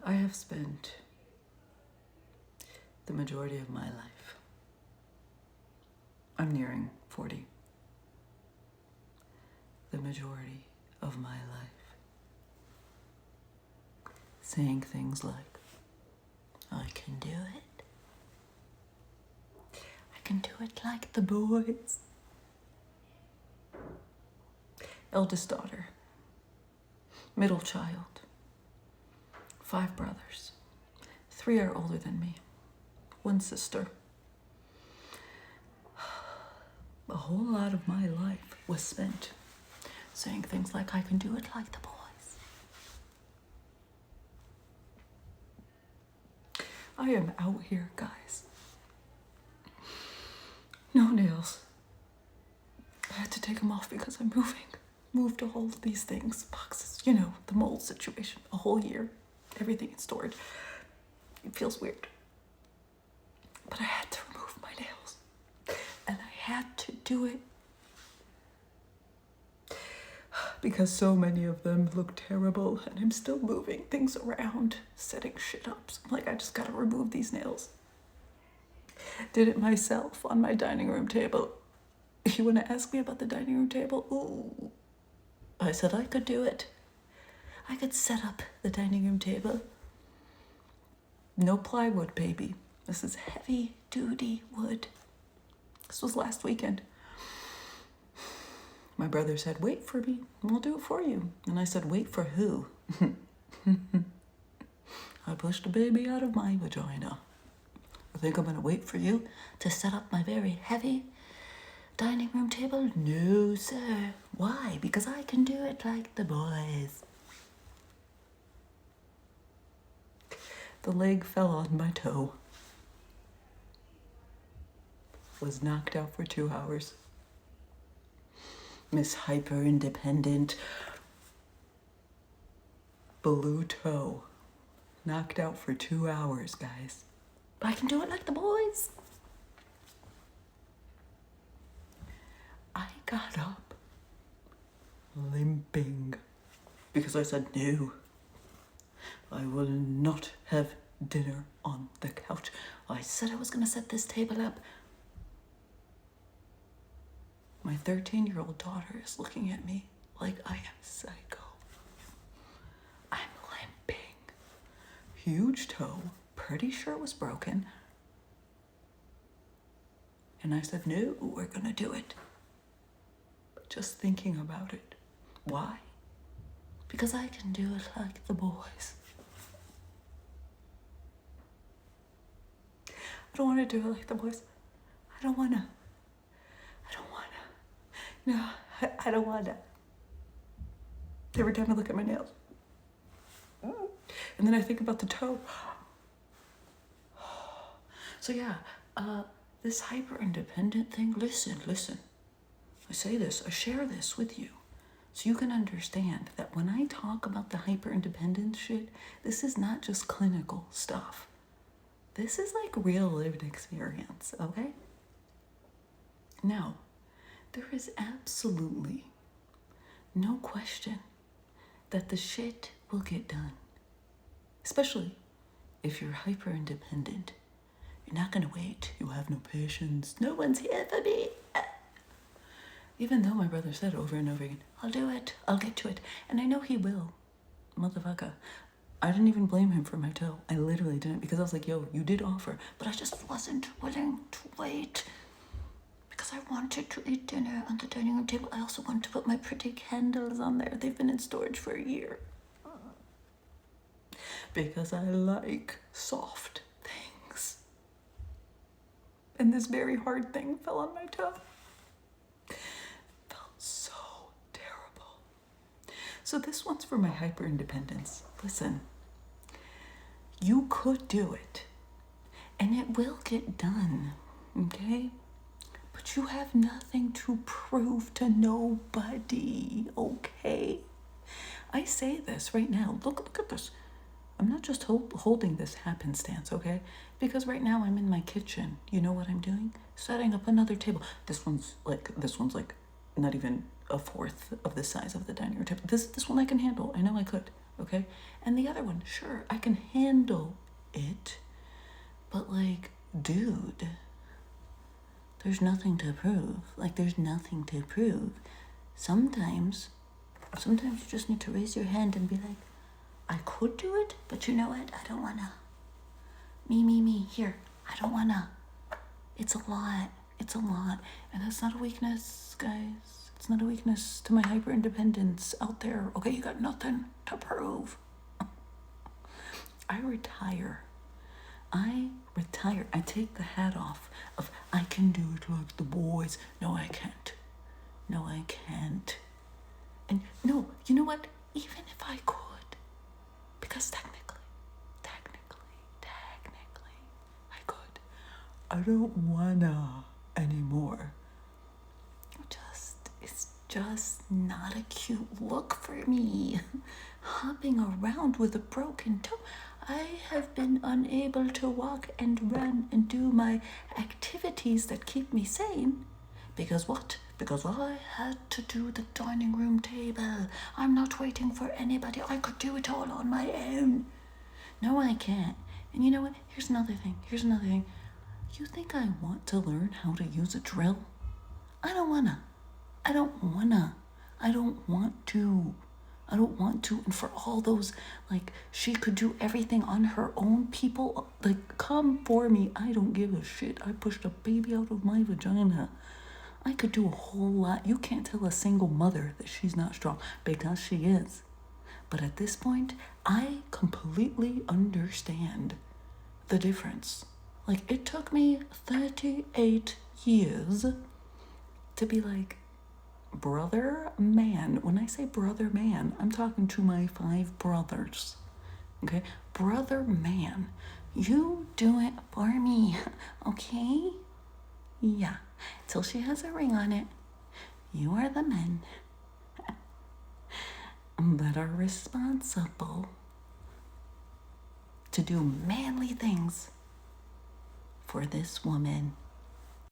I have spent the majority of my life, I'm nearing 40, the majority of my life saying things like, I can do it. I can do it like the boys. Eldest daughter, middle child, 5 brothers. 3 are older than me, 1 sister. A whole lot of my life was spent saying things like, I can do it like the boys. I am out here, guys. No nails. I had to take them off because I'm moving. Moved all of these things, boxes, you know, the mold situation, a whole year, everything in storage. It feels weird. But I had to remove my nails. And I had to do it because so many of them look terrible and I'm still moving things around, setting shit up. So I'm like, I just gotta remove these nails. Did it myself on my dining room table. If you want to ask me about the dining room table, ooh, I said I could do it. I could set up the dining room table. No plywood, baby. This is heavy duty wood. This was last weekend. My brother said, wait for me, and I'll do it for you. And I said, wait for who? I pushed a baby out of my vagina. I think I'm gonna wait for you to set up my very heavy dining room table? No, sir. Why? Because I can do it like the boys. The leg fell on my toe. Was knocked out for 2 hours. Miss Hyper Independent. Blue toe. Knocked out for 2 hours, guys. But I can do it like the boys. I got up limping because I said, no, I will not have dinner on the couch. I said I was going to set this table up. My 13-year-old daughter is looking at me like I am psycho. I'm limping. Huge toe, pretty sure it was broken. And I said, no, we're going to do it. Just thinking about it. Why? Because I can do it like the boys. I don't want to do it like the boys. I don't want to. No, I don't want to. Every time I look at my nails. And then I think about the toe. So yeah, this hyper-independent thing, listen. I say this, I share this with you. So you can understand that when I talk about the hyper-independent shit, this is not just clinical stuff. This is like real lived experience, okay? Now, there is absolutely no question that the shit will get done. Especially if you're hyper-independent. You're not gonna wait. You have no patience. No one's here for me. Even though my brother said over and over again, I'll do it. I'll get to it. And I know he will. Motherfucker. I didn't even blame him for my toe. I literally didn't, because I was like, yo, you did offer. But I just wasn't willing to wait. Because I wanted to eat dinner on the dining room table. I also wanted to put my pretty candles on there. They've been in storage for a year. Because I like soft things. And this very hard thing fell on my toe. Felt so terrible. So this one's for my hyper-independence. Listen, you could do it. And it will get done, okay? But you have nothing to prove to nobody, okay? I say this right now. Look at this. I'm not just holding this happenstance, okay? Because right now I'm in my kitchen. You know what I'm doing? Setting up another table. This one's like not even a fourth of the size of the dining room table. This one I can handle. I know I could. okay? And the other one, sure, I can handle it, but like, dude, there's nothing to prove. Like, there's nothing to prove. Sometimes you just need to raise your hand and be like, I could do it, but you know what? I don't wanna. Me, here. I don't wanna. It's a lot. It's a lot. And that's not a weakness, guys. It's not a weakness to my hyper independence out there. Okay, you got nothing to prove. I retire. I take the hat off of I can do it like the boys. No, I can't. No, I can't. And no, you know what? Even if I could, because technically, I could. I don't wanna anymore. It's just not a cute look for me. Hopping around with a broken toe. I have been unable to walk and run and do my activities that keep me sane. Because what? Because I had to do the dining room table. I'm not waiting for anybody. I could do it all on my own. No, I can't. And you know what? Here's another thing. You think I want to learn how to use a drill? I don't want to. I don't want to. And for all those, like, she could do everything on her own, people, like, come for me. I don't give a shit. I pushed a baby out of my vagina. I could do a whole lot. You can't tell a single mother that she's not strong, because she is. But at this point, I completely understand the difference. Like, it took me 38 years to be like, brother man. When I say brother man, I'm talking to my 5 brothers. Okay? Brother man, you do it for me. Okay? Yeah. Till she has a ring on it. You are the men that are responsible to do manly things for this woman.